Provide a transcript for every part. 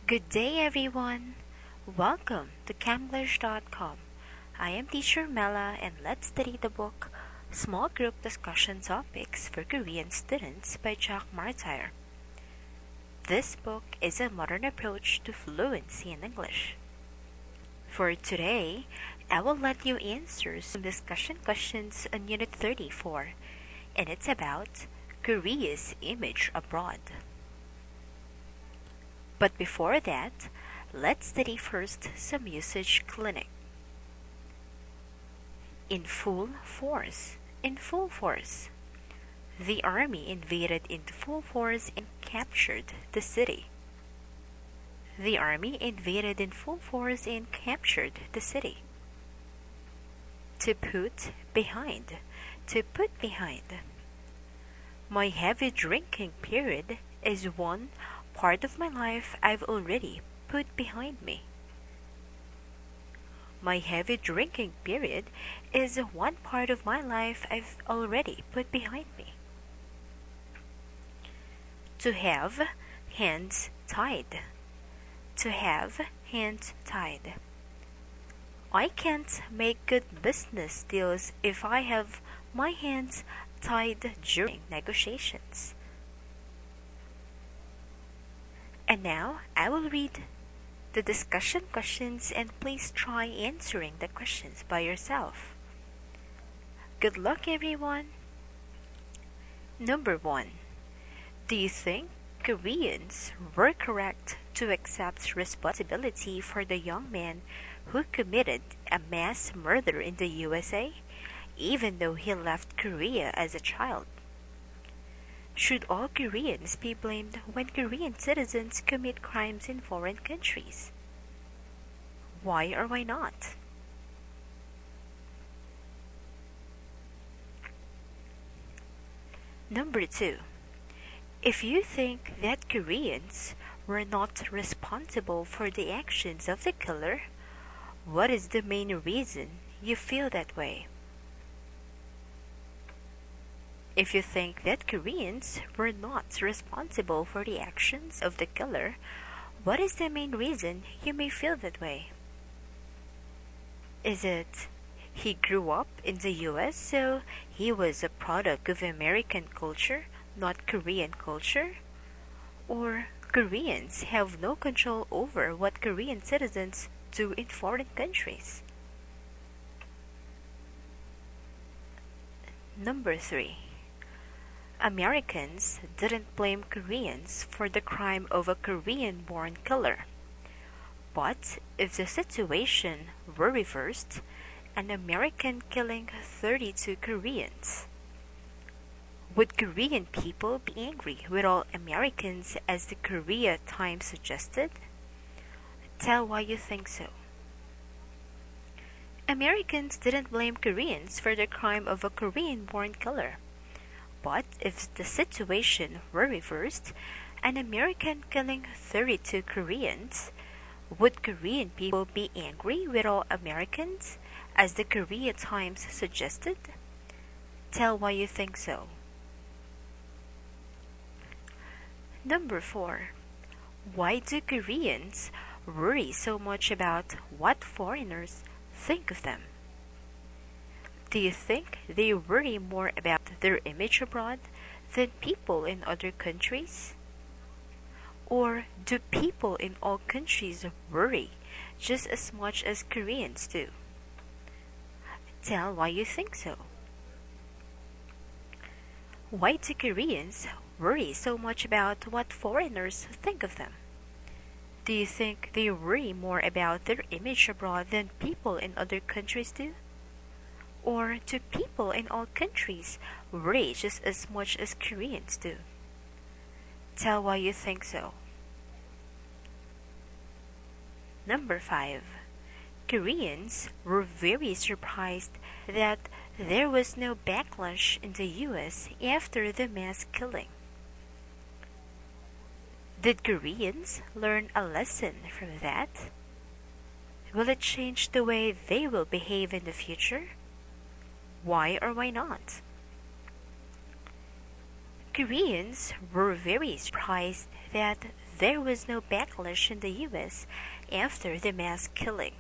Good day, everyone. Welcome to Camglish.com. I am Teacher Mela, and let's study the book Small Group Discussion Topics for Korean Students by Jack Martyr. This book is a modern approach to fluency in English. For today, I will let you answer some discussion questions on Unit 34, and it's about Korea's image abroad. But before that, let's study first some usage clinic. In full force. In full force. The army invaded in full force and captured the city. The army invaded in full force and captured the city. To put behind. To put behind. My heavy drinking period is one part of my life I've already put behind me. My heavy drinking period is one part of my life I've already put behind me. To have hands tied. To have hands tied. I can't make good business deals if I have my hands tied during negotiations. And now I will read the discussion questions and please try answering the questions by yourself. Good luck, everyone. Number 1. Do you think Koreans were correct to accept responsibility for the young man who committed a mass murder in the USA, even though he left Korea as a child? Should all Koreans be blamed when Korean citizens commit crimes in foreign countries? Why or why not? Number 2. If you think that Koreans were not responsible for the actions of the killer, what is the main reason you feel that way? If you think that Koreans were not responsible for the actions of the killer, what is the main reason you may feel that way? Is it he grew up in the US, so he was a product of American culture, not Korean culture? Or Koreans have no control over what Korean citizens do in foreign countries? Number 3. Americans didn't blame Koreans for the crime of a Korean-born killer. But if the situation were reversed, an American killing 32 Koreans, would Korean people be angry with all Americans as the Korea Times suggested? Tell why you think so. Americans didn't blame Koreans for the crime of a Korean-born killer. But if the situation were reversed, an American killing 32 Koreans, would Korean people be angry with all Americans, as the Korea Times suggested? Tell why you think so. Number 4. Why do Koreans worry so much about what foreigners think of them? Do you think they worry more about their image abroad than people in other countries? Or do people in all countries worry just as much as Koreans do? Tell why you think so. Why do Koreans worry so much about what foreigners think of them? Do you think they worry more about their image abroad than people in other countries do? Or do people in all countries worry just as much as Koreans do? Tell why you think so. Number 5. Koreans were very surprised that there was no backlash in the US after the mass killing. Did Koreans learn a lesson from that? Will it change the way they will behave in the future? Why or why not? Koreans were very surprised that there was no backlash in the US after the mass killing.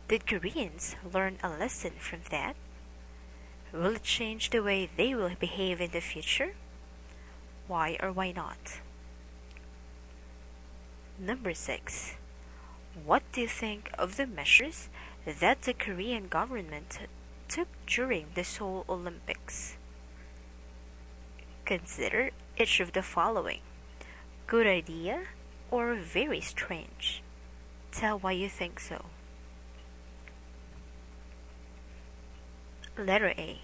Did Koreans learn a lesson from that? Will it change the way they will behave in the future? Why or why not? Number 6. What do you think of the measures that the Korean government took during the Seoul Olympics? Consider each of the following: good idea or very strange. Tell why you think so. Letter A.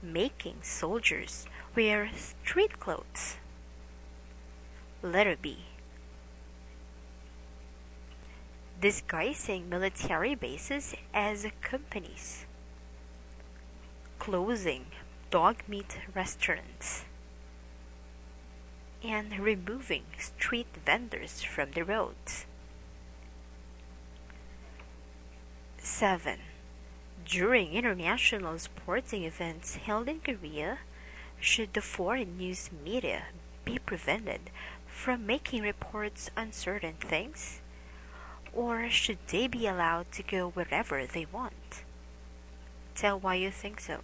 Making soldiers wear street clothes. Letter B. Disguising military bases as companies. Closing dog meat restaurants. And removing street vendors from the roads. 7. During international sporting events held in Korea, should the foreign news media be prevented from making reports on certain things? Or should they be allowed to go wherever they want? Tell why you think so.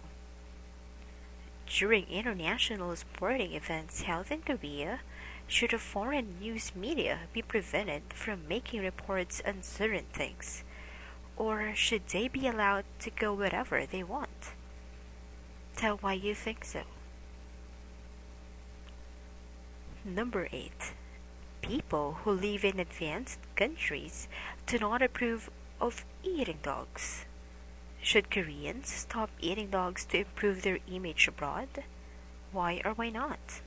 During international sporting events held in Korea, should the foreign news media be prevented from making reports on certain things? Or should they be allowed to go wherever they want? Tell why you think so. Number 8. People who live in advanced countries do not approve of eating dogs. Should Koreans stop eating dogs to improve their image abroad? Why or why not?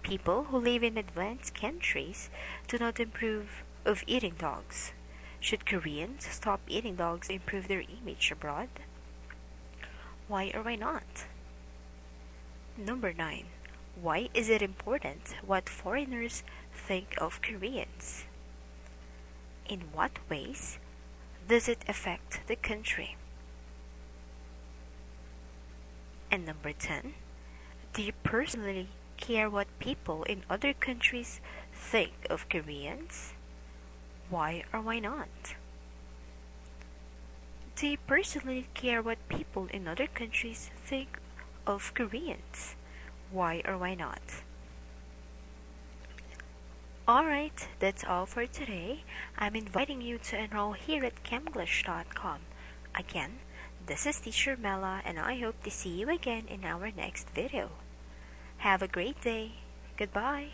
People who live in advanced countries do not approve of eating dogs. Should Koreans stop eating dogs to improve their image abroad? Why or why not? Number 9. Why is it important what foreigners think of Koreans? In what ways does it affect the country? And number 10. Do you personally care what people in other countries think of Koreans? Why or why not? Do you personally care what people in other countries think of Koreans? Why or why not? Alright, that's all for today. I'm inviting you to enroll here at Camglish.com. Again, this is Teacher Mela, and I hope to see you again in our next video. Have a great day. Goodbye.